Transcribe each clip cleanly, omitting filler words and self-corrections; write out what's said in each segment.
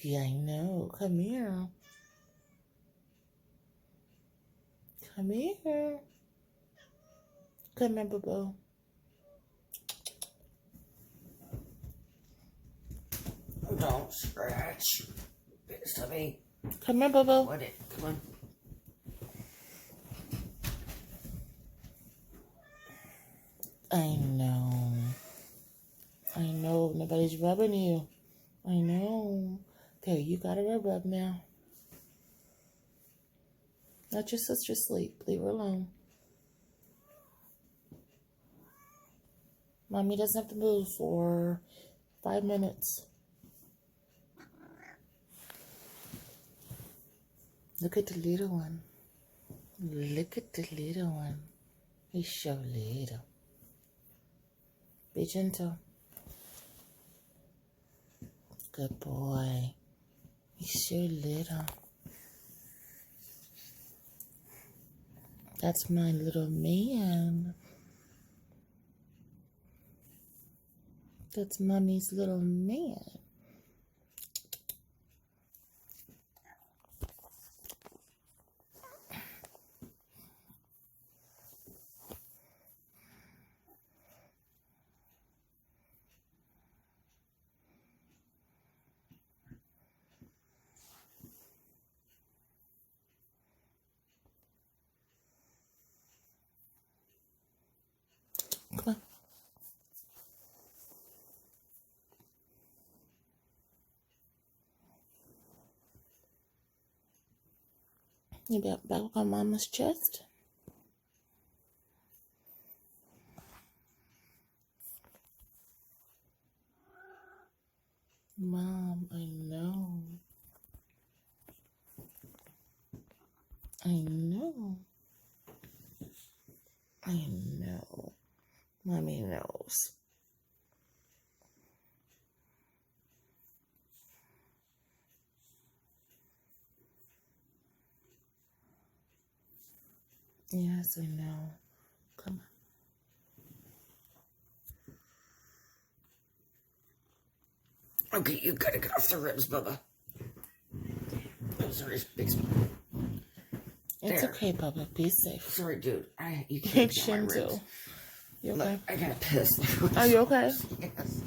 Yeah, I know. Come here. Come here. Come here, boo-boo. Don't scratch. It's to me. Come here, boo-boo. What it? Come on. I know. I know. Nobody's rubbing you. I know. There, you got a rub now. Let your sister sleep. Leave her alone. Mommy doesn't have to move for 5 minutes. Look at the little one. Look at the little one. He's so little. Be gentle. Good boy. He's so little. That's my little man. That's Mommy's little man. Come on. You back on Mama's chest? Mom, I know. I know. I know. Mommy knows. Yes, I know. Come on. Okay, you gotta get off the ribs, Bubba. Oh, sorry, big spoon. It's okay, Bubba. Be safe. Sorry, dude. You can't get my ribs. Too. You okay? Look, I gotta piss. Are you okay? Yes.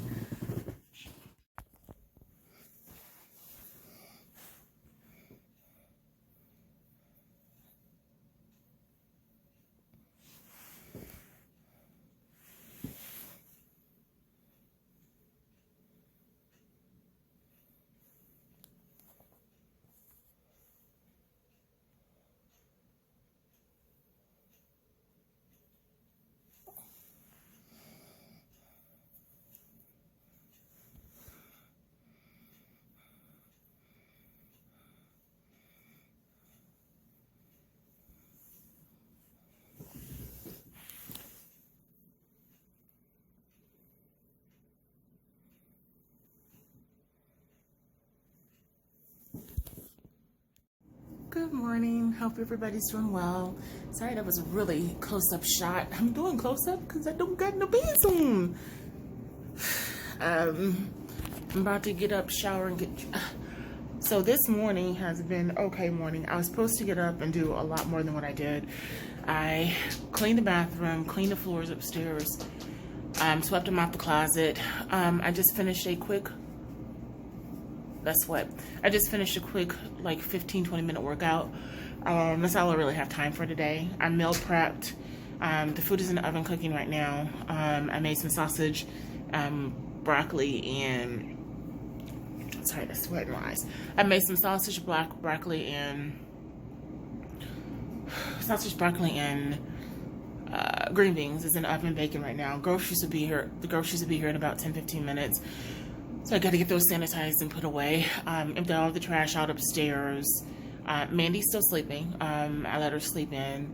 Good morning. Hope everybody's doing well. Sorry that was a really close-up shot. I'm doing close-up because I don't got no pants on. I'm about to get up, shower, and get... So this morning has been okay morning. I was supposed to get up and do a lot more than what I did. I cleaned the bathroom, cleaned the floors upstairs, swept them out the closet. I just finished a quick... I just finished a quick, like 15-20 minute workout. That's all I really have time for today. I'm meal prepped. The food is in the oven cooking right now. I made some sausage, broccoli, and sorry, that's sweating my eyes. I made some sausage, broccoli, and green beans. Is in the oven baking right now. Groceries will be here. The groceries will be here in about 10-15 minutes. So I got to get those sanitized and put away. Empty all of the trash out upstairs. Mandy's still sleeping. I let her sleep in.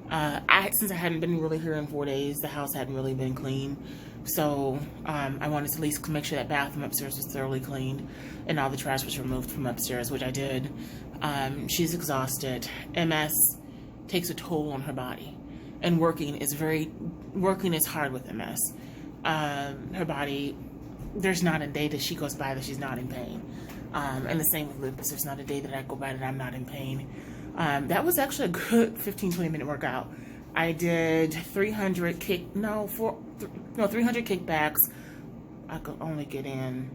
Since I hadn't been really here in 4 days, the house hadn't really been clean. So I wanted to at least make sure that bathroom upstairs was thoroughly cleaned and all the trash was removed from upstairs, which I did. She's exhausted. MS takes a toll on her body, and working is hard with MS. Her body, there's not a day that she goes by that she's not in pain. And the same with lupus. There's not a day that I go by that I'm not in pain. That was actually a good 15-20 minute workout. I did 300 kickbacks. I could only get in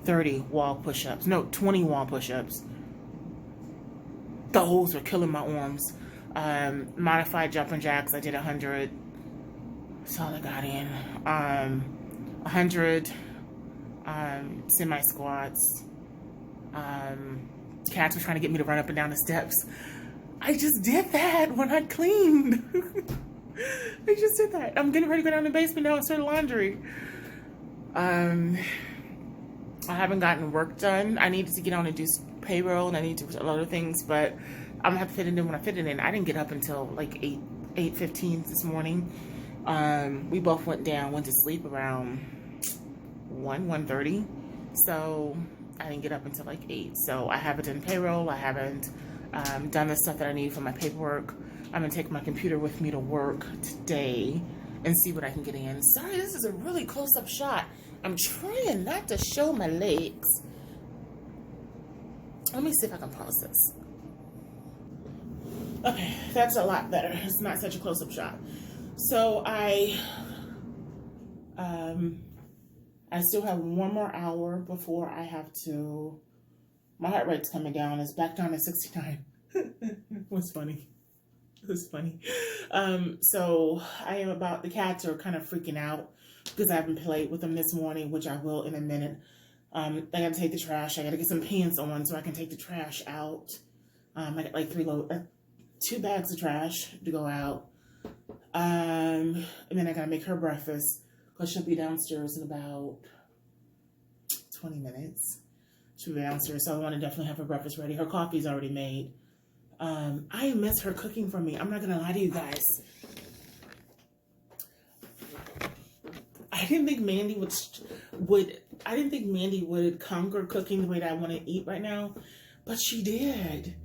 30 wall push-ups. No, 20 wall push-ups. Those were killing my arms. Modified jumping jacks, I did 100. That's all I got in. 100 semi squats. Cats were trying to get me to run up and down the steps. I just did that when I cleaned. I just did that. I'm getting ready to go down the basement now and start laundry. I haven't gotten work done. I needed to get on and do payroll, and I need to do a lot of things, but I'm gonna have to fit it in when I fit it in. I didn't get up until like 8:15 this morning. We both went to sleep around 1:30. So I didn't get up until like 8. So I haven't done payroll. I haven't done the stuff that I need for my paperwork. I'm gonna take my computer with me to work today and see what I can get in. Sorry, this is a really close-up shot. I'm trying not to show my legs. Let me see if I can pause this. Okay, that's a lot better. It's not such a close-up shot. So I still have one more hour before I have to. My heart rate's coming down. It's back down to 69. What's funny? It was funny. So I am about. The cats are kind of freaking out because I haven't played with them this morning, which I will in a minute. I gotta take the trash. I gotta get some pants on so I can take the trash out. I got like 2 bags of trash to go out. And then I gotta make her breakfast because she'll be downstairs in about 20 minutes. She'll be downstairs, so I want to definitely have her breakfast ready. Her coffee's already made. I miss her cooking for me. I'm not gonna lie to you guys. I didn't think Mandy would conquer cooking the way that I want to eat right now, but she did.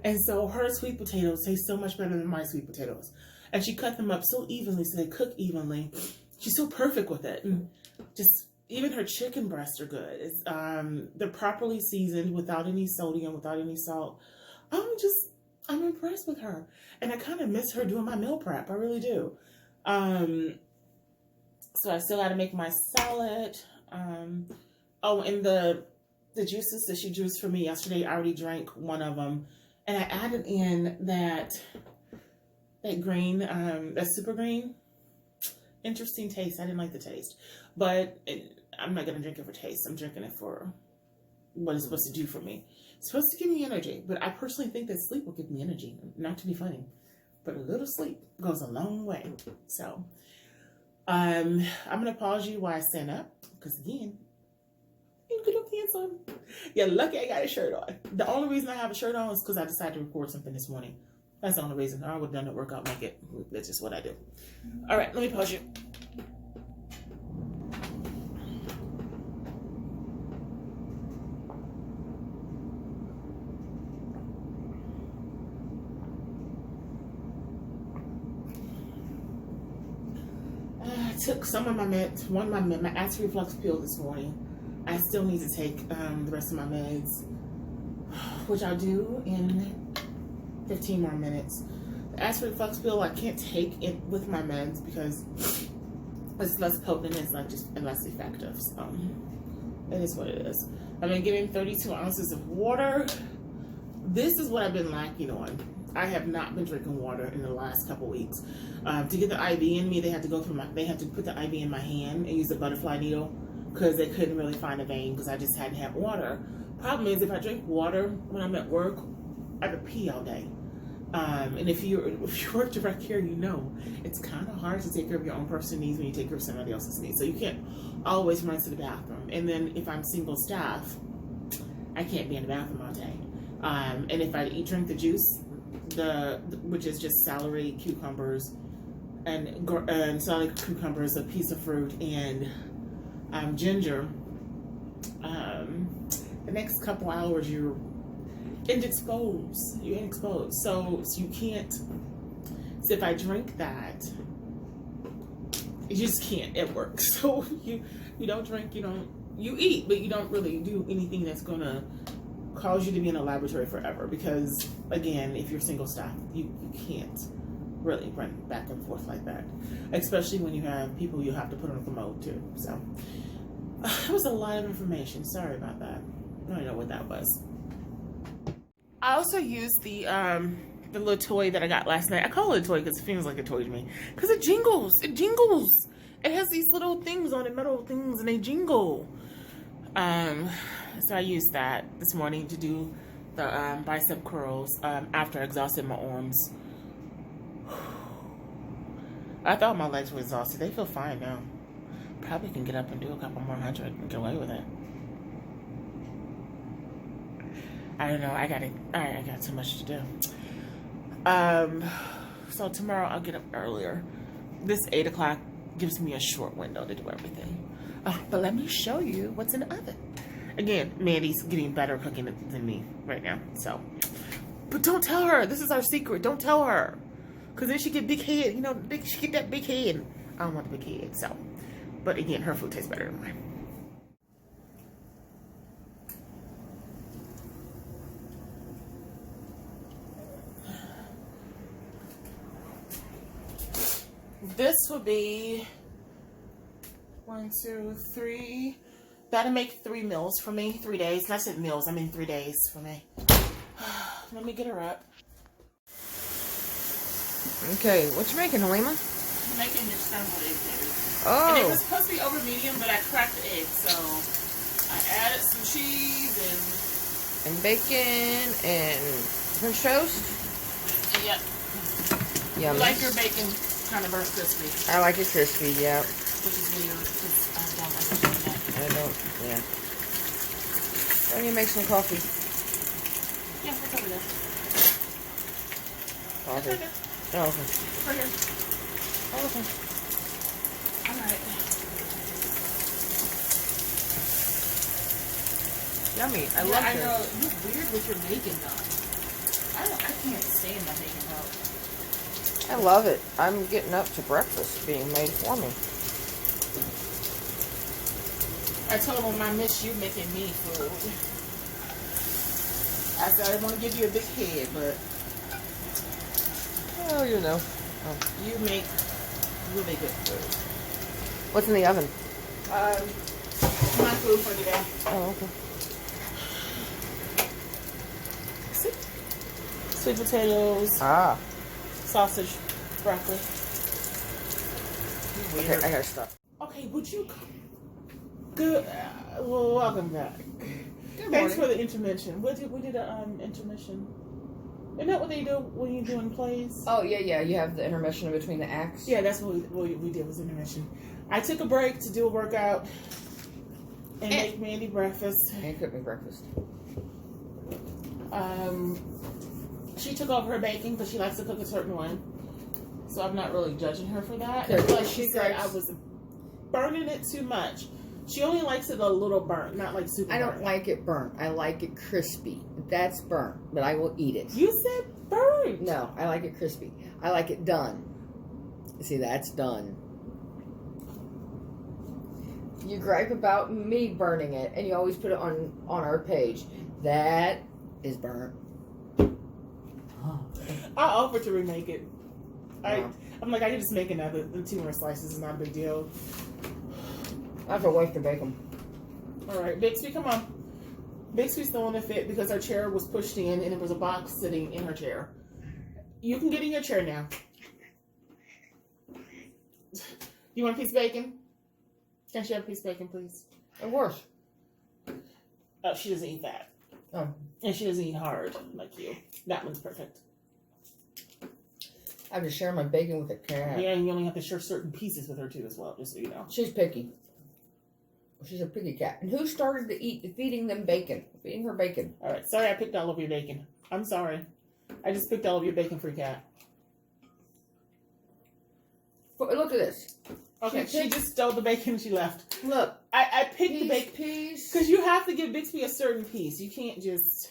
And so her sweet potatoes taste so much better than my sweet potatoes. And she cut them up so evenly so they cook evenly. She's so perfect with it. And just even her chicken breasts are good. It's, they're properly seasoned without any sodium, without any salt. I'm impressed with her. And I kind of miss her doing my meal prep. I really do. So I still got to make my salad. Oh, and the juices that she juiced for me yesterday, I already drank one of them. And I added in that green, that super green. Interesting taste. I didn't like the taste. But I'm not going to drink it for taste. I'm drinking it for what it's supposed to do for me. It's supposed to give me energy. But I personally think that sleep will give me energy. Not to be funny. But a little sleep goes a long way. So, I'm going to pause you while I stand up. Because again, you can put pants on. You're lucky I got a shirt on. The only reason I have a shirt on is because I decided to record something this morning. That's the only reason. I would have done the workout naked. That's just what I do. All right, let me pause you. I took some of my meds, my acid reflux pill this morning. I still need to take the rest of my meds, which I'll do in 15 more minutes. The acid reflux pill, I can't take it with my meds because it's less potent and it's like just less effective. So it is what it is. I've been getting 32 ounces of water. This is what I've been lacking on. I have not been drinking water in the last couple weeks. To get the IV in me, they had to put the IV in my hand and use the butterfly needle because they couldn't really find a vein because I just hadn't had water. Problem is, if I drink water when I'm at work, I have to pee all day. And if you work direct care, you know it's kind of hard to take care of your own personal needs when you take care of somebody else's needs. So you can't always run to the bathroom. And then if I'm single staff, I can't be in the bathroom all day. And if I drink the juice, which is just celery, cucumbers, and celery, cucumbers, a piece of fruit, and ginger, the next couple hours you're indisposed. So you can't. So if I drink that, you just can't. It works. So you don't drink. You you eat, but you don't really do anything that's gonna cause you to be in a laboratory forever. Because again, if you're single staff, you can't really run back and forth like that, especially when you have people you have to put on a commode too. So it was a lot of information. Sorry about that. I don't know what that was. I also used the little toy that I got last night. I call it a toy because it feels like a toy to me. Because it jingles. It jingles. It has these little things on it, metal things, and they jingle. So I used that this morning to do the bicep curls after I exhausted my arms. I thought my legs were exhausted. They feel fine now. Probably can get up and do a couple more hundred and get away with it. I don't know. I got too much to do. So tomorrow I'll get up earlier. This 8 o'clock gives me a short window to do everything. But let me show you what's in the oven. Again, Mandy's getting better cooking than me right now. So, but don't tell her. This is our secret. Don't tell her. Because then she get big head, you know, she get that big head. I don't want the big head, so. But again, her food tastes better than mine. This would be 1, 2, 3. That'll make 3 meals for me, 3 days. And I said meals, I mean 3 days for me. Let me get her up. Okay, what you making, Halima? I'm making your scrambled egg, baby. Oh. And it was supposed to be over medium, but I cracked the egg, so I added some cheese and bacon and French toast. Yep. Yummy. You like your bacon kind of burnt crispy. I like it crispy, yeah. Which is weird because I don't understand that. I don't, yeah. Why don't you make some coffee? Yeah, it's over there. Coffee. It's right there. Oh, okay. Right here. Oh, okay. Alright. Yummy. I love it. I know. It looks weird with your bacon though. I can't stand my bacon though. I love it. I'm getting up to breakfast being made for me. I told him I miss you making me food. I said I didn't want to give you a big head, but Oh, you know. you make really good food. What's in the oven? My food for today. Oh, okay. Sweet potatoes, Ah. sausage, broccoli. Okay, I gotta stop. Okay, would you good? Well, welcome back. Good Thanks morning. for the intermission. We did a intermission. Isn't that what they do when you're doing plays? Oh, yeah. You have the intermission in between the acts. Yeah, that's what we did was intermission. I took a break to do a workout and make Mandy breakfast. And cook me breakfast. She took over her baking because she likes to cook a certain way. So I'm not really judging her for that. Yeah, But she she said cooks- I was burning it too much. She only likes it a little burnt, not like super I don't burnt. like it burnt. I like it crispy. That's burnt, but I will eat it. You said burnt. No, I like it crispy. I like it done. See, that's done. You gripe about me burning it, and you always put it on our page. That is burnt. I offered to remake it. Wow. I'm like, I can just make another 2 more slices. It's not a big deal. I have to waste the bacon. All right, Bixby, come on. Bixby's throwing a fit because her chair was pushed in and there was a box sitting in her chair. You can get in your chair now. You want a piece of bacon? Can she have a piece of bacon, please? Of course. Oh, she doesn't eat that. Oh. And she doesn't eat hard like you. That one's perfect. I have to share my bacon with a cat. Yeah, and you only have to share certain pieces with her too as well, just so you know. She's picky. She's a piggy cat. And who started feeding them bacon? Feeding her bacon. All right, sorry I picked all over your bacon. I'm sorry. I just picked all of your bacon for cat. But look at this. Okay, she just stole the bacon and she left. Look. I picked the bacon. Piece. Because you have to give Bixby a certain piece. You can't just...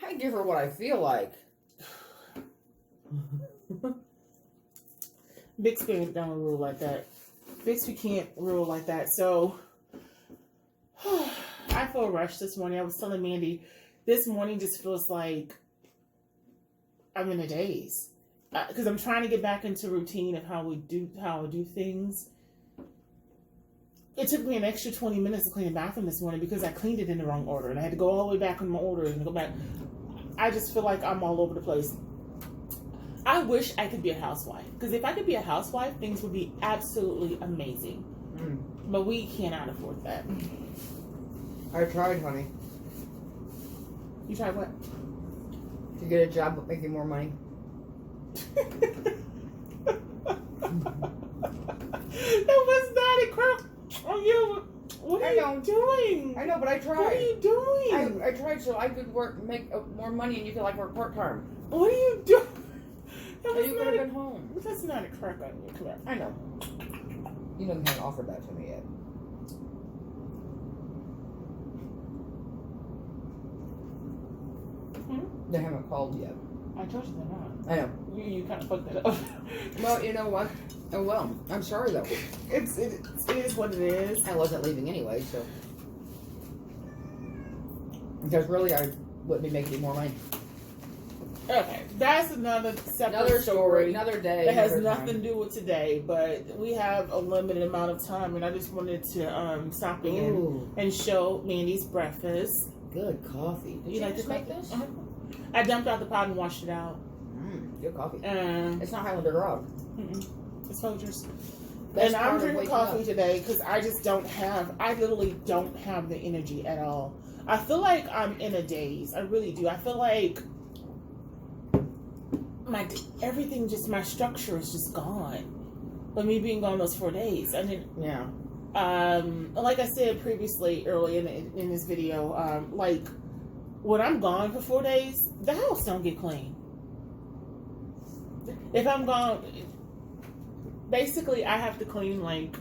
I give her what I feel like. Bixby don't rule like that. Bixby can't rule like that. So, I feel rushed this morning. I was telling Mandy, this morning just feels like I'm in a daze because I'm trying to get back into routine of how I do things. It took me an extra 20 minutes to clean the bathroom this morning because I cleaned it in the wrong order, and I had to go all the way back on my order and go back. I just feel like I'm all over the place. I wish I could be a housewife, because if I could be a housewife, things would be absolutely amazing. But we cannot afford that. I tried, honey. You tried what? To get a job but making more money. That was not a crap on you. What are you doing? I know, but I tried. What are you doing? I tried so I could make more money and you could like work part-time. What are you doing? So you could have been home. That's not a crack on you, correct? I know. You know they haven't offered that to me yet. They haven't called yet. I told you they're not. I know. You kind of fucked that up. Well, you know what? Oh well. I'm sorry though. It is what it is. I wasn't leaving anyway, so. Because really, I wouldn't be making any more money. Okay, that's another separate story. Another day. That has another nothing time. to do with today, but we have a limited amount of time, and I just wanted to stop in Ooh, and show Mandy's breakfast. good coffee. Did you like just to make this? I dumped out the pot and washed it out. Good coffee. It's It's not Highlander Grog. Folgers. Best And I'm part of drinking waking coffee up. today because I literally don't have the energy at all. I feel like I'm in a daze. I really do. I feel like everything, just my structure is just gone. But me being gone those 4 days. I mean, Yeah. like I said previously, early in this video, like when I'm gone for 4 days, the house don't get clean. If I'm gone, basically I have to clean, like,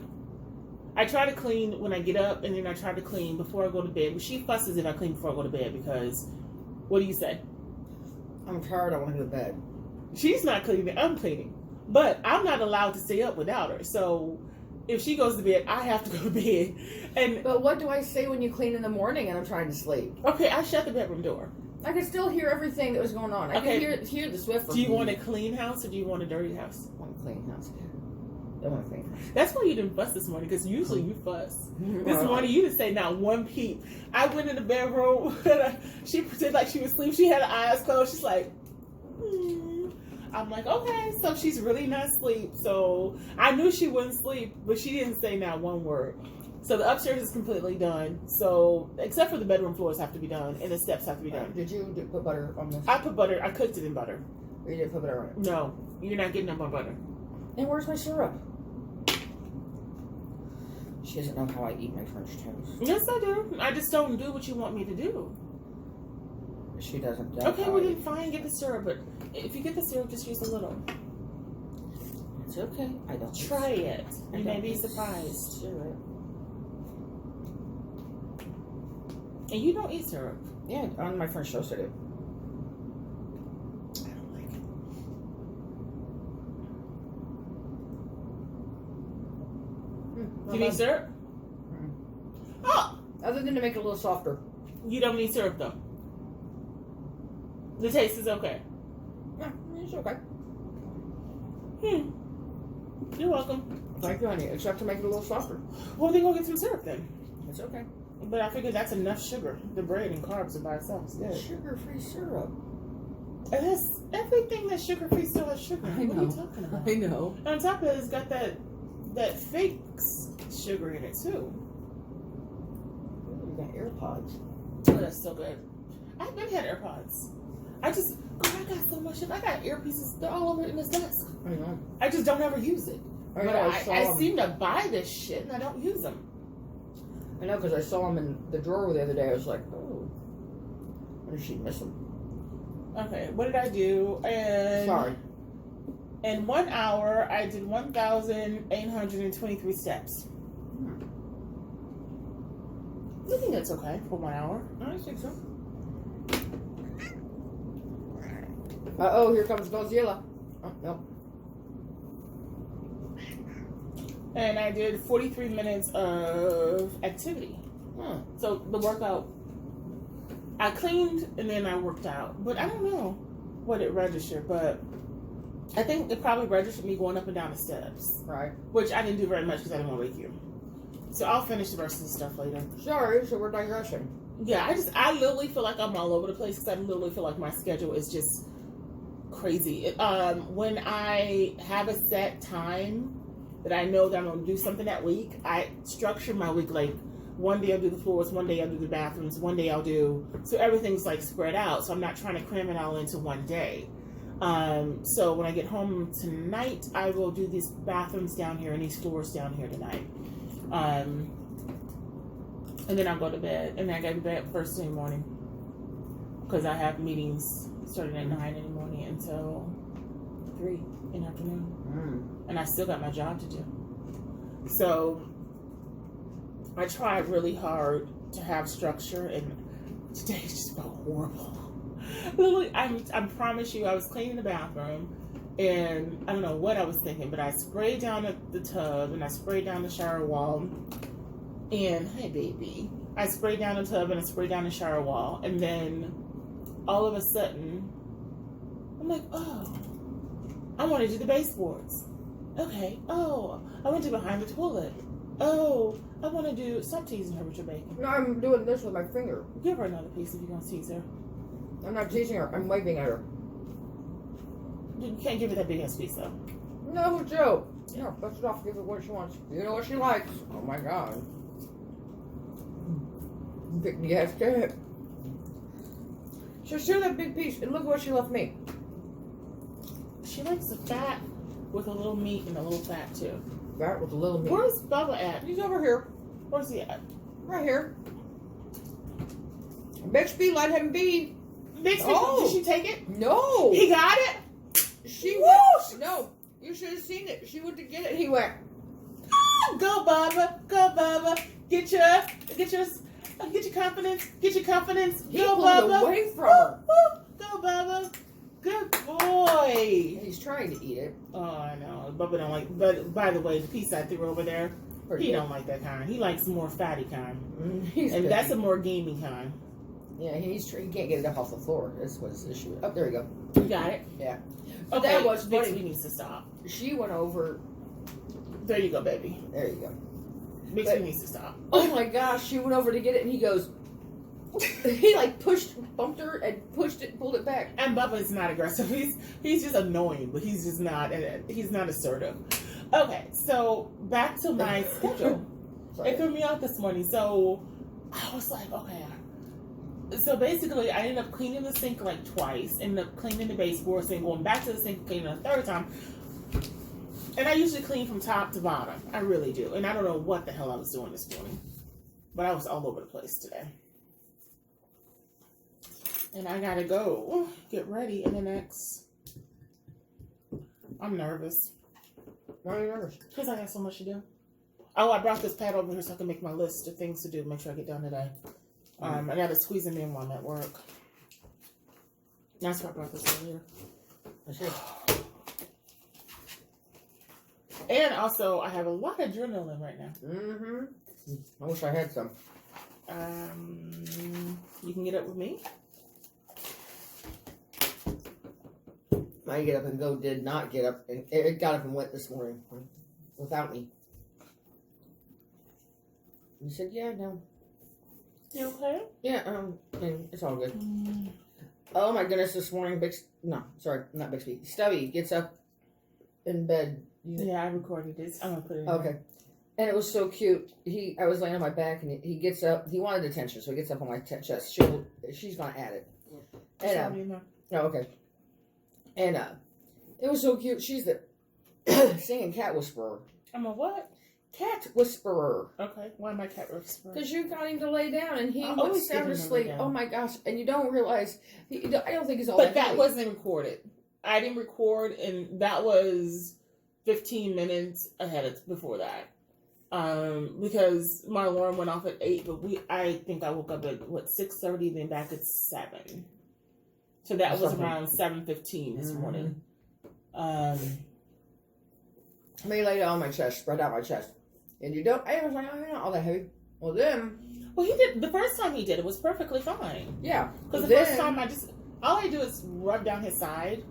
I try to clean when I get up, and then I try to clean before I go to bed. Well, she fusses if I clean before I go to bed because, what do you say? I'm tired. I want to go to bed. She's not cleaning, I'm cleaning. But I'm not allowed to stay up without her. So if she goes to bed, I have to go to bed. But what do I say when you clean in the morning and I'm trying to sleep? Okay, I shut the bedroom door. I can still hear everything that was going on. I Okay. can hear the Swiffer. Do you want a clean house or do you want a dirty house? I want a clean house. I want a clean house. That's why you didn't fuss this morning, because usually you fuss. This morning you didn't say not one peep. I went in the bedroom, and she pretended like she was asleep. She had her eyes closed. She's like, I'm like, okay, so she's really not asleep. So I knew she wouldn't sleep, but she didn't say not one word. So the upstairs is completely done. So except for the bedroom floors have to be done, and the steps have to be done. Did you put butter on this? I put butter. I cooked it in butter. Or you didn't put butter on it? No, you're not getting no more butter. And where's my syrup? She doesn't know how I eat my French toast. Yes, I do. I just don't do what you want me to do. She doesn't. Okay, well then fine, get the syrup, but if you get the syrup, just use a little. It's okay. I don't. Try it. I You may don't be eat surprised. syrup. And you don't eat syrup. Yeah, on my French toast I do. I don't like it. Do you need syrup? Oh! Other than to make it a little softer. You don't need syrup though. The taste is okay. Yeah, it's okay. You're welcome. Thank you, honey. Except to make it a little softer. Well, then go get some syrup then. It's okay. But I figured that's enough sugar. The bread and carbs are by itself. It's good. Sugar-free syrup. And that's everything that's sugar-free still has sugar. I What are know. you talking about? I know. And on top of it, it's got that fake sugar in it too. Ooh, you got AirPods. Oh, that's so good. I've been had AirPods. I got so much shit. I got earpieces. They're all over in this desk. I know. I just don't ever use it. I But know. I seem to buy this shit and I don't use them. I know, because I saw them in the drawer the other day. I was like, oh. What did she miss them? Okay, what did I do? And Sorry. in 1 hour, I did 1,823 steps. I think that's okay for 1 hour. I think so. Uh-oh, here comes Godzilla. Oh, no. And I did 43 minutes of activity. So the workout, I cleaned and then I worked out, but I don't know what it registered, but I think it probably registered me going up and down the steps. Right. Which I didn't do very much because I didn't want to wake you. So I'll finish the rest of the stuff later. Sorry, so we're digressing. Yeah, I literally feel like I'm all over the place because I literally feel like my schedule is just crazy. When I have a set time that I know that I'm going to do something that week, I structure my week like one day I'll do the floors, one day I'll do the bathrooms, one day I'll do, so everything's like spread out. So I'm not trying to cram it all into one day. So when I get home tonight, I will do these bathrooms down here and these floors down here tonight. And then I'll go to bed, and then I go to bed first thing in the morning because I have meetings starting at 9 in the morning until 3 in the afternoon, and I still got my job to do. So I tried really hard to have structure, and today just felt horrible. Literally, I promise you, I was cleaning the bathroom, and I don't know what I was thinking, but I sprayed down the tub, and I sprayed down the shower wall. And hey, baby, I sprayed down the tub and I sprayed down the shower wall, and then all of a sudden, I'm like, oh, I want to do the baseboards. Okay. Oh, I want to do behind the toilet. Oh, I want to do. Stop teasing her with your bacon. No, I'm doing this with my finger. Give her another piece if you're gonna tease her. I'm not teasing her. I'm waving at her. You can't give her that big ass piece though. No joke. No, bust it off. Give her what she wants. You know what she likes. Oh my god. Big yes, cat. So share that big piece and look what she left me. She likes the fat with a little meat and a little fat too. That with a little meat. Where's Bubba at? He's over here. Where's he at? Right here. Bixby, let him be. Bixby, Oh. did she take it? No. He got it? She Woo! went. No. You should have seen it. She went to get it. He went. Go, Bubba. Go, Bubba. Get your confidence. Get your confidence. He Go, pulled it Bubba. away from her. Woo. Go, Bubba. Good boy. He's trying to eat it. Oh, I know. Bubba don't like. But by the way, the piece I threw over there, Pretty he good. don't like that kind. He likes more fatty kind, He's and good. that's a more gamey kind. Yeah, he can't get it up off the floor. That's what his issue is. Oh, there you go. You got it. Yeah. Okay, That was Bixby funny. needs to stop. She went over. There you go, baby. There you go. Bixby But- needs to stop. Oh my gosh, she went over to get it and he goes. He like bumped her and pushed it, pulled it back. And Bubba is not aggressive. He's just annoying, but he's just not. He's not assertive. Okay, so back to my schedule. It threw me off this morning. So I was like, okay. So basically, I ended up cleaning the sink like twice. Ended up cleaning the baseboards and going back to the sink, cleaning a third time. And I usually clean from top to bottom. I really do. And I don't know what the hell I was doing this morning, but I was all over the place today. And I gotta go get ready in the next. I'm nervous. Why are you nervous? Because I got so much to do. Oh, I brought this pad over here so I can make my list of things to do. Make sure I get done today. I gotta squeeze them in while I'm at work. That's why I brought this over here. That's it. And also, I have a lot of adrenaline right now. Mm-hmm. I wish I had some. You can get up with me. My get up and go did not get up, and it got up and went this morning without me. You said, "Yeah, no, You okay? yeah, and it's all good." Oh my goodness, this morning, not Bixby. Stubby gets up in bed. Yeah, I recorded this. I'm gonna put it in. Okay. And it was so cute. I was laying on my back, and he gets up. He wanted attention, so he gets up on my chest. She's gonna add it. And oh, okay. And it was so cute. She's the singing cat whisperer. I'm a what? Cat whisperer. Okay. Why am I cat whisperer? Because you got him to lay down, and he I went always get sound him to lay asleep. down. Oh my gosh! And you don't realize. I don't think he's all. But that heavy. wasn't recorded. I didn't record, and that was 15 minutes ahead of before that. Because my alarm went off at 8, but I think I woke up at 6:30, then back at 7. So that was around 7:15 this morning. I lay down on my chest, spread out my chest, and I was like, oh, you're not all that heavy. Well, then Well, he did the first time he did it was perfectly fine. Yeah. Because the first time all I do is rub down his side,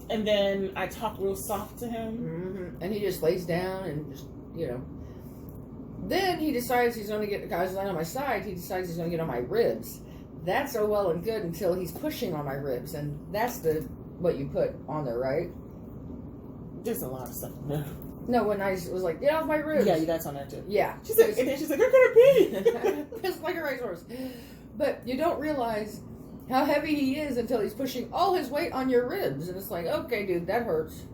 and then I talk real soft to him, and he just lays down and just Then he decides he's going to get. I was laying on my side. He decides he's going to get on my ribs. That's all well and good until he's pushing on my ribs, and that's what you put on there, right? There's a lot of stuff in there. No, when I was like, get off my ribs. Yeah, that's on there too. Yeah. She said, and then she's like, you're gonna pee. It's like a racehorse. But you don't realize how heavy he is until he's pushing all his weight on your ribs, and it's like, okay, dude, that hurts.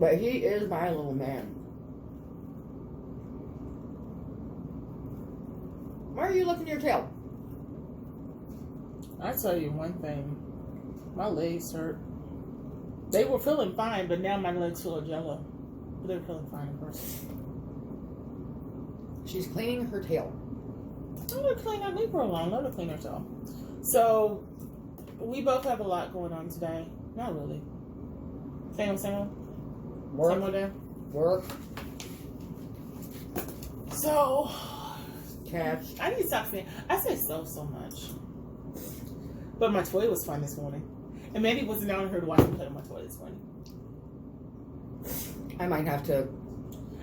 But he is my little man. Why are you licking your tail? I tell you one thing, my legs hurt. They were feeling fine, but now my legs feel like jello. But they're feeling fine in person. She's cleaning her tail. I'm gonna clean her, leave her alone. Let her clean herself. So, we both have a lot going on today. Not really. Same. Work. Same day. Work. So, Cats. I need to stop saying. I say so much. But my toy was fun this morning. And Mandy wasn't down here to watch me play on my toy this morning. I might have to.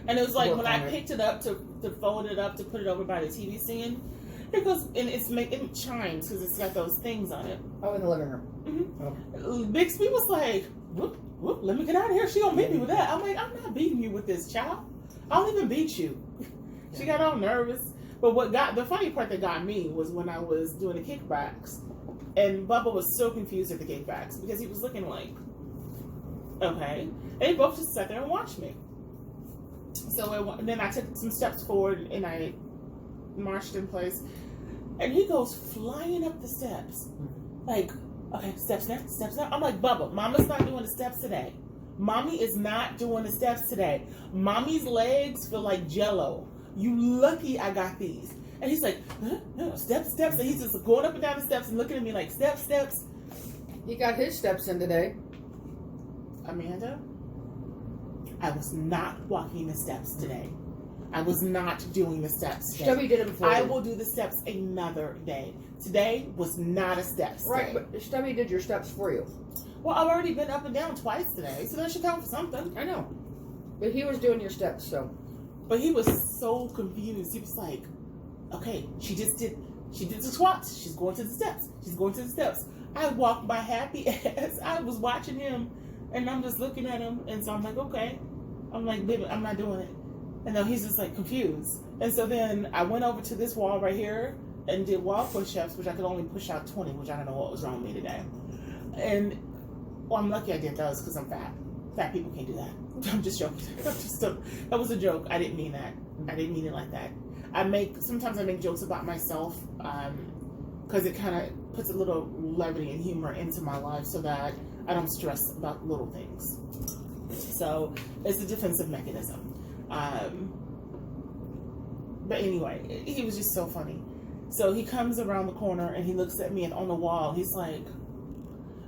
And it was like when I picked it up to fold it up to put it over by the TV stand, it goes and it chimes because it's got those things on it. Oh, in the living room. Mm-hmm. Oh. Bixby was like, whoop, let me get out of here. She gonna beat me with that. I'm like, I'm not beating you with this, child. I don't even beat you. She got all nervous. But the funny part that got me was when I was doing the kickbacks. And Bubba was so confused at the kickbacks because he was looking like, okay. And they both just sat there and watched me. So then I took some steps forward and I marched in place. And he goes flying up the steps. Like, okay, steps now. I'm like, Bubba, Mama's not doing the steps today. Mommy is not doing the steps today. Mommy's legs feel like jello. You lucky I got these. And he's like, no, steps. And he's just going up and down the steps and looking at me like, steps. He got his steps in today. Amanda, I was not walking the steps today. I was not doing the steps today. Stubby did it before. I will do the steps another day. Today was not a steps right, day. But Stubby did your steps for you. Well, I've already been up and down twice today, so that should count for something. I know. But he was doing your steps, so. But he was so confused. He was like, okay, she did the squats. She's going to the steps. I walked my happy ass. I was watching him and I'm just looking at him. And so I'm like, okay. I'm like, baby, I'm not doing it. And then he's just like confused. And so then I went over to this wall right here and did wall push-ups, which I could only push out 20, which I don't know what was wrong with me today. And well, I'm lucky I did those because I'm fat. Fat people can't do that. I'm just joking. That was a joke. I didn't mean that. I didn't mean it like that. Sometimes I make jokes about myself because it kind of puts a little levity and humor into my life so that I don't stress about little things. So it's a defensive mechanism. But anyway, he was just so funny. So he comes around the corner and he looks at me and on the wall, he's like,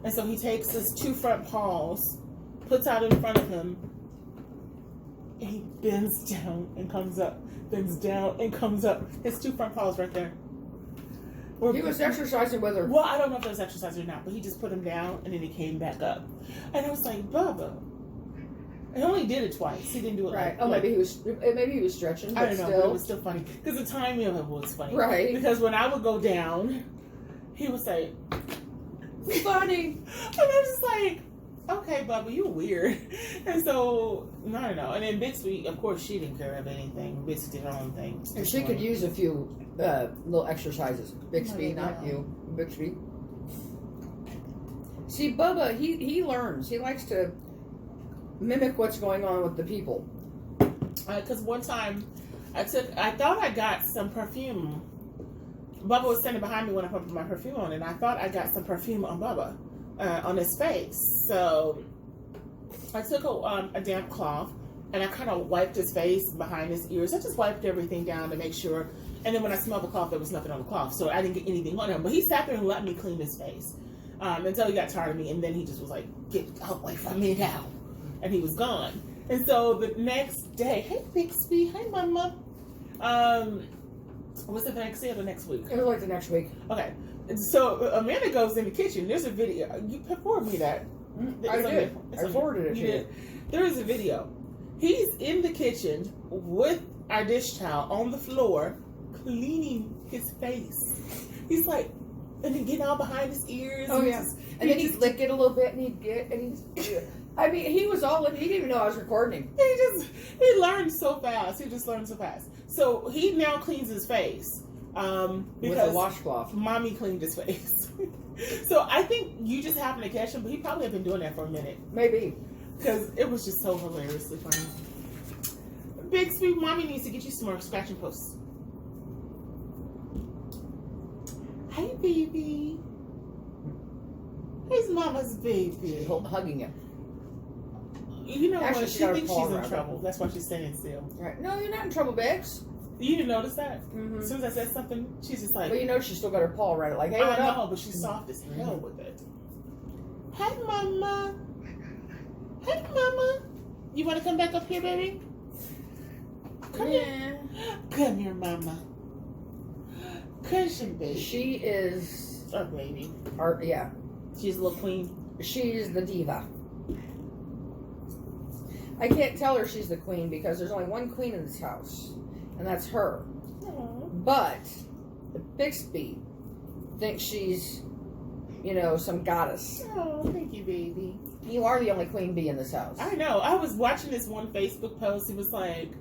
and so he takes his two front paws, puts out in front of him, and he bends down and comes up. Bends down and comes up. His two front paws right there. He was exercising with her. Well, I don't know if it was exercising or not, but he just put him down and then he came back up. And I was like, Bubba. He only did it twice. He didn't do it right. like, Maybe he was stretching. But I don't know, but it was still funny. Because the timing of it was funny. Right. Because when I would go down, he would say, funny. And I was just like, okay, Bubba, you weird. And so, I don't know. And then Bixby, of course, she didn't care of anything. Bixby did her own thing. And she could use a few little exercises. Bixby, not you. Bixby. See, Bubba, he learns. He likes to mimic what's going on with the people. Because one time, I thought I got some perfume. Bubba was standing behind me when I put my perfume on, and I thought I got some perfume on Bubba. On his face. So I took a damp cloth and I kind of wiped his face behind his ears. I just wiped everything down to make sure. And then when I smelled the cloth, there was nothing on the cloth. So I didn't get anything on him. But he sat there and let me clean his face until he got tired of me. And then he just was like, get away from me now. And he was gone. And so the next day, hey Bixby, hey Mama. Was it the next day or the next week? It was like the next week. Okay. And so Amanda goes in the kitchen. There's a video. You forwarded me that. I did. I forwarded it to you. There is a video. He's in the kitchen with our dish towel on the floor, cleaning his face. He's like, and then getting all behind his ears. Oh, yeah. And then he'd lick it a little bit, and I mean, he was all in. He didn't even know I was recording him. He learned so fast. He just learned so fast. So he now cleans his face. Because with a washcloth. Mommy cleaned his face. So I think you just happened to catch him, but he probably had been doing that for a minute. Maybe. Because it was just so hilariously funny. Big Sweet Mommy needs to get you some more scratching posts. Hey, baby. Here's Mama's baby. Hugging him. You know Actually, what? she She got thinks her she's paw in around trouble. That's why she's standing still. Right. No, you're not in trouble, Bix. You didn't notice that? Mm-hmm. As soon as I said something, she's just like... But you know she's still got her paw around it. Like, hey, what I up? know, but she's soft as hell with it. Hey, Mama. Hey, Mama. You want to come back up here, baby? Come here. Come here, Mama. Cushion, baby. She is... Our baby. Yeah. She's a little queen. She's the diva. I can't tell her she's the queen because there's only one queen in this house, and that's her. Aww. But the Bixby thinks she's, some goddess. Oh, thank you, baby. You are the only queen bee in this house. I know. I was watching this one Facebook post. It was like,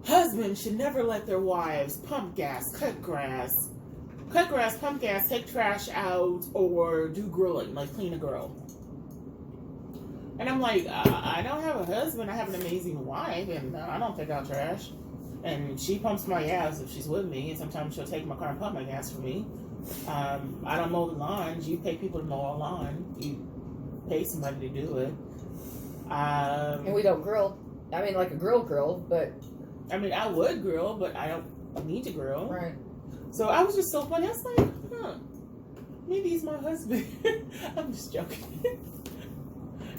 husbands should never let their wives pump gas, cut grass, pump gas, take trash out, or do grilling, like clean a grill. And I'm like, I don't have a husband. I have an amazing wife, and I don't take out trash. And she pumps my gas if she's with me, and sometimes she'll take my car and pump my gas for me. I don't mow the lawns. You pay people to mow a lawn. You pay somebody to do it. And we don't grill. I mean, like a grill, but... I mean, I would grill, but I don't need to grill. Right. So I was just so funny. I was like, maybe he's my husband. I'm just joking.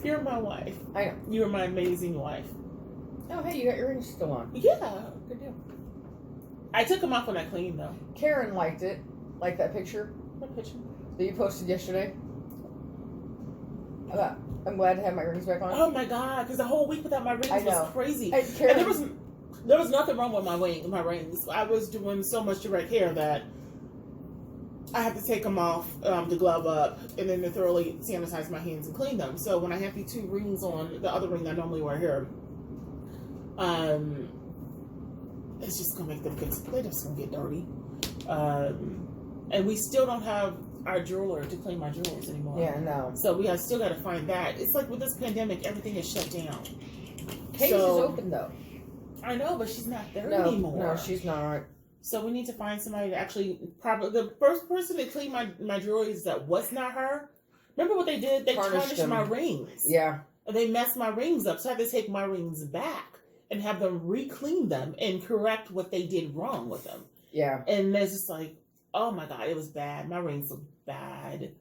You're my wife. I know. You're my amazing wife. Oh, hey, you got your rings still on. Yeah. Good deal. I took them off when I cleaned, though. Karen liked it. Like that picture What picture? that you posted yesterday. I'm glad to have my rings back on. Oh my God! Because the whole week without my rings was crazy. And Karen, And there was nothing wrong with my rings. I was doing so much direct hair that I had to take them off to glove up and then to thoroughly sanitize my hands and clean them. So when I have the two rings on, the other ring I normally wear here, it's just gonna make them they're just gonna get dirty. And we still don't have our jeweler to clean my jewels anymore. Yeah, no. So we still got to find that. It's like with this pandemic, everything is shut down. Kate is open though. I know, but she's not there anymore. No, she's not. So we need to find somebody to actually probably the first person to clean my jewelry that was not her. Remember what they did? They tarnished my rings. Yeah. And they messed my rings up. So I had to take my rings back and have them re-clean them and correct what they did wrong with them. Yeah. And it's just like, oh my God, it was bad. My rings look bad.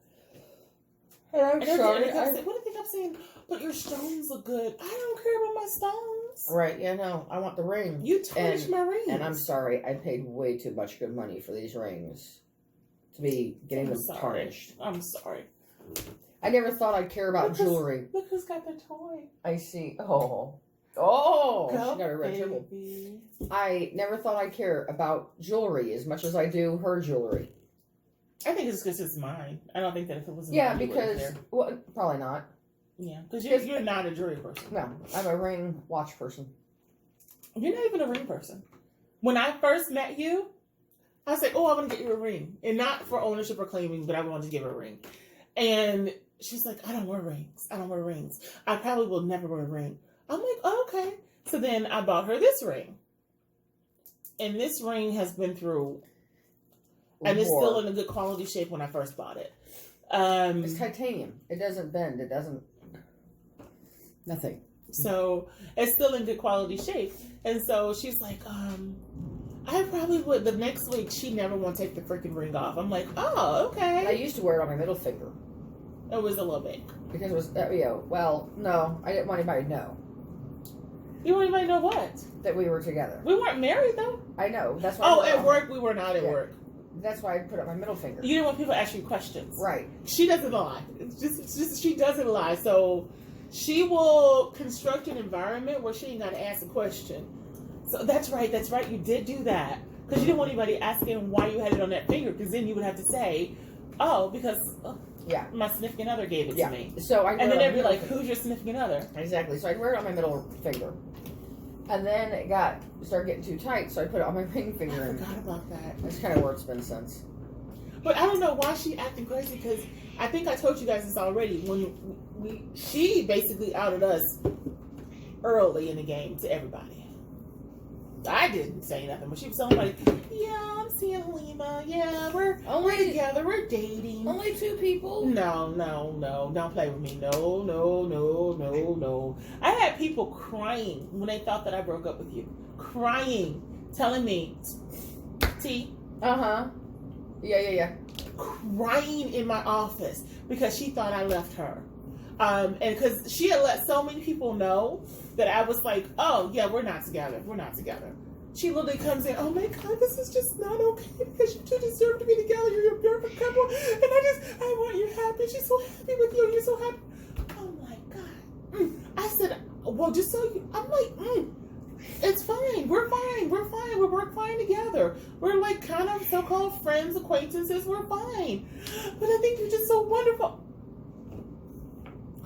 I'm sorry. What did they keep saying? But your stones look good. I don't care about my stones. Right, yeah, no. I want the ring. You tarnished my rings. And I'm sorry. I paid way too much good money for these rings to be getting them tarnished. I'm sorry. I never thought I'd care about jewelry. Look who's got the toy. I see. Oh, she got a red triple. Baby. I never thought I'd care about jewelry as much as I do her jewelry. I think it's because it's mine. I don't think that if it was Yeah, mine, because well, probably not. Yeah, because you're not a jewelry person. No, I'm a ring watch person. You're not even a ring person. When I first met you, I was like, "Oh, I want to get you a ring," and not for ownership or claiming, but I wanted to give her a ring. And she's like, "I don't wear rings. I don't wear rings. I probably will never wear a ring." I'm like, oh, "Okay." So then I bought her this ring, and this ring has been through, and it's still in a good quality shape when I first bought it. It's titanium. It doesn't bend. It doesn't. Nothing. So it's still in good quality shape. And so she's like, I probably would. The next week, she never want to take the freaking ring off. I'm like, oh, okay. I used to wear it on my middle finger. It was a little bit. Because it was, well, no, I didn't want anybody to know. You don't even know what? That we were together. We weren't married though. I know. That's why. Oh, at work we were not at Yeah. work. That's why I put up my middle finger. You didn't want people to ask you questions. Right. She doesn't lie. It's just she doesn't lie. So she will construct an environment where she ain't got to ask a question. So that's right. You did do that because you didn't want anybody asking why you had it on that finger, because then you would have to say, "Oh, because yeah, my significant other gave it to me." So and then they'd be like, "Who's your significant other?" Exactly. So I'd wear it on my middle finger, and then it started getting too tight, so I put it on my ring finger. I forgot about that. That's kind of where it's been since. But I don't know why she acting crazy, because I think I told you guys this already. When she basically outed us early in the game to everybody. I didn't say nothing, but she was telling everybody, "Yeah, I'm seeing Halima. Yeah, we're together. We're dating. Only 2 people." No, don't play with me. No. I had people crying when they thought that I broke up with you. Crying, telling me, T. Yeah. Crying in my office because she thought I left her. And because she had let so many people know that I was like, "Oh, yeah, we're not together. She literally comes in, "Oh my God, this is just not okay because you two deserve to be together. You're a perfect couple. And I want you happy. She's so happy with you. And you're so happy." Oh my God. I said, "Well, just so you," I'm like, "It's fine. We're fine. We work fine together. We're like kind of so-called friends, acquaintances. We're fine. But I think you're just so wonderful."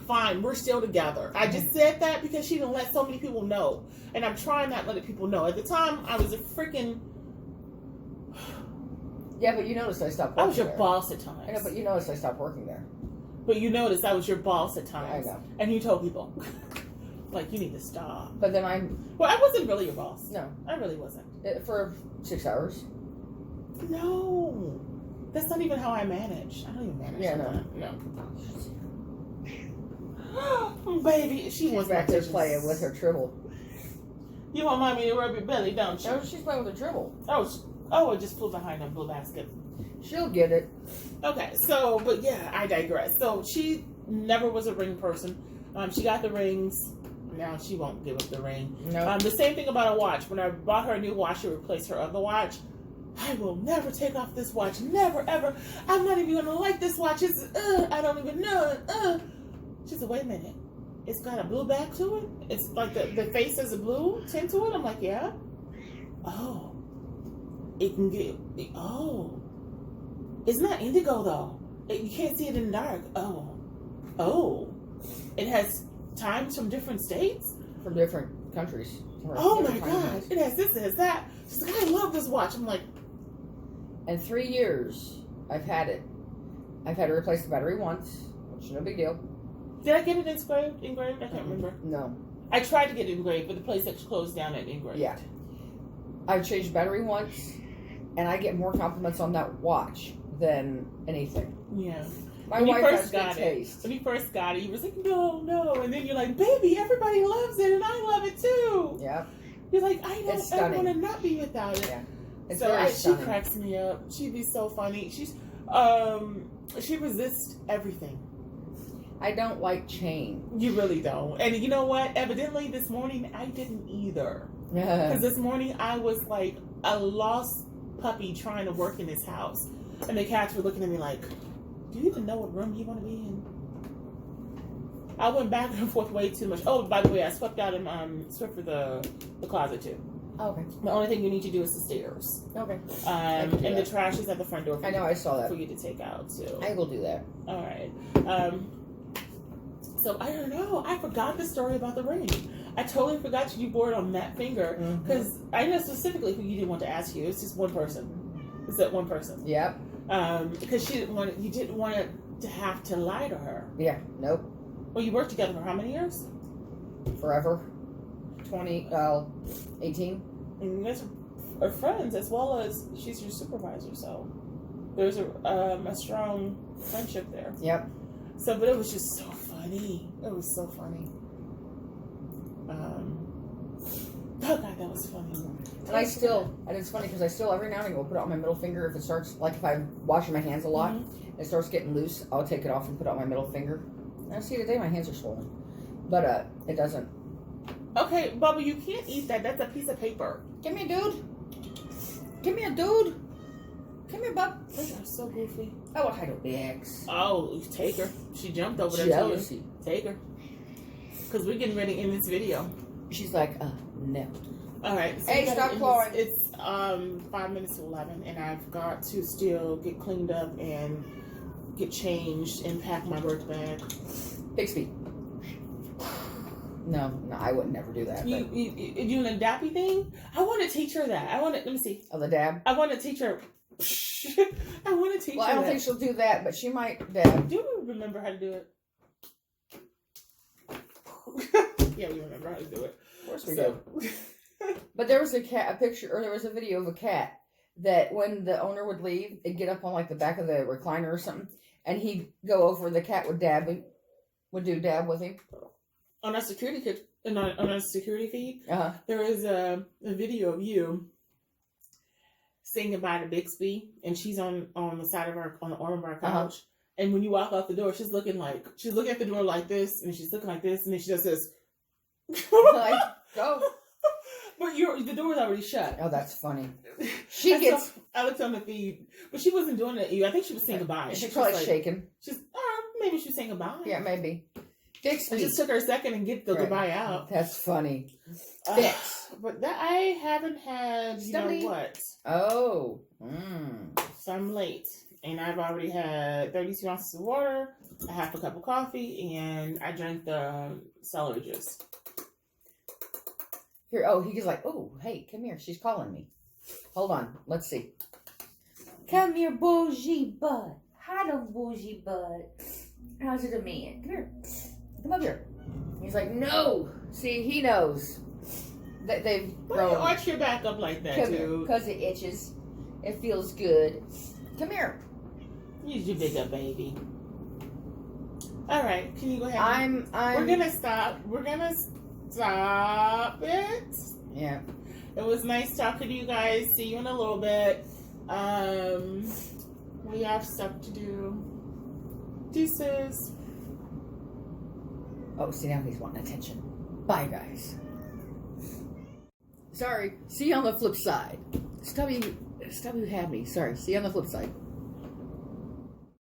Fine, we're still together. I just said that because she didn't let so many people know. And I'm trying not to let people know. At the time, I was a freaking... Yeah, but you noticed I stopped working there. I was your boss at times. I know, but you noticed I stopped working there. But you noticed I was your boss at times. I know. And you told people, like, you need to stop. But then Well, I wasn't really your boss. No. I really wasn't. For 6 hours. No. That's not even how I manage. I don't even manage. Yeah, No. Baby, she wants back my there tissues. playing with her tribble. You want mommy to rub your belly, don't you? No, she's playing with her tribble. Oh, it just flew behind that blue basket. She'll get it. Okay, so, but yeah, I digress. So she never was a ring person. She got the rings. Now she won't give up the ring. No. The same thing about a watch. When I bought her a new watch to replace her other watch, "I will never take off this watch. Never, ever. I'm not even going to like this watch. It's, I don't even know. She said, "Wait a minute. It's got a blue back to it? It's like the face has a blue tint to it?" I'm like, "Yeah." "Oh. It can get... Oh. It's not indigo, though. You can't see it in the dark." Oh. It has times from different states? From different countries. Oh my God. It has this, it has that. She's like, "I love this watch." I'm like... In 3 years, I've had it. I've had to replace the battery once, which is no big deal. Did I get it engraved? I can't remember. No. I tried to get it engraved, but the place that closed down at engraved. Yeah. I've changed battery once, and I get more compliments on that watch than anything. Yeah. My When wife you has first good got taste. When you first got it, you was like, no. And then you're like, "Baby, everybody loves it, and I love it too." Yeah. You're like, "I It's don't ever stunning. want to not be without it." Yeah. It's So very she stunning. cracks me up. She'd be so funny. She resists everything. I don't like chain. You really don't. And you know what? Evidently this morning I didn't either. Because this morning I was like a lost puppy trying to work in this house. And the cats were looking at me like, "Do you even know what room you want to be in?" I went back and forth way too much. Oh, by the way, I swept out and swept for the closet too. Okay. The only thing you need to do is the stairs. Okay. And do the that. trash is at the front door. I know, I saw that. For you to take out too. I will do that. All right. So I don't know. I forgot the story about the ring. I totally forgot you wore it on that finger because I know specifically who you didn't want to ask you. It's just one person. It's that one person. Yep. Because you didn't want to have to lie to her. Yeah. Nope. Well, you worked together for how many years? Forever. 18. And you guys are friends as well as she's your supervisor. So there's a strong friendship there. Yep. So, but it was just so funny. It was so funny. Oh God, that was funny. And it's funny because I still every now and then will put it on my middle finger if it starts, like if I'm washing my hands a lot, it starts getting loose, I'll take it off and put it on my middle finger. And I see today my hands are swollen. But it doesn't. Okay, Bubba, you can't eat that. That's a piece of paper. Come here, dude. Come here, dude. Come here, bub. They are so goofy. Oh, I don't X. Oh, take her. She jumped over there. Jealousy. Take her. Because we're getting ready in this video. She's like, no. All right. So Hey, stop clawing. It's 5 minutes to 11, and I've got to still get cleaned up and get changed and pack my work bag. Bixby. No, I would never do that. You doing a dappy thing? I want to teach her that. Let me see. Oh, the dab? I want to teach her. I want to teach her. Well, I don't think she'll do that, but she might dab. Do you remember how to do it? Yeah, we remember how to do it. Of course we do. But there was a picture, or there was a video of a cat that when the owner would leave, it'd get up on like the back of the recliner or something, and he'd go over, the cat would do dab with him. On our security on our security feed, there is a video of you saying goodbye to Bixby, and she's on the side of on the arm of our couch. And when you walk out the door, she's looking at the door like this, and she's looking like this, and then she just says, Like, go. But the door's already shut. Oh, that's funny. I looked on the feed, but she wasn't doing it at you. I think she was saying goodbye. She's probably shaking. Maybe she was saying goodbye. Yeah, maybe. Bixby. It just took her a second and get the goodbye out. That's funny. Bix. But I haven't had, you know what? Oh. So I'm late. And I've already had 32 ounces of water, a half a cup of coffee, and I drank the celery juice. Here, he's like, oh, hey, come here. She's calling me. Hold on. Let's see. Come here, bougie bud. Hi, no bougie bud. How's it a man? Come here. Come up here. He's like, no. See, he knows. They've grown. Why you arch your back up like that, dude? Because it itches. It feels good. Come here. Use your big up, baby. All right, can you go ahead? We're gonna stop. We're gonna stop it. Yeah. It was nice talking to you guys. See you in a little bit. We have stuff to do. Deuces. Oh, see, now he's wanting attention. Bye, guys. Sorry. See you on the flip side. Stubby had me. Sorry. See you on the flip side.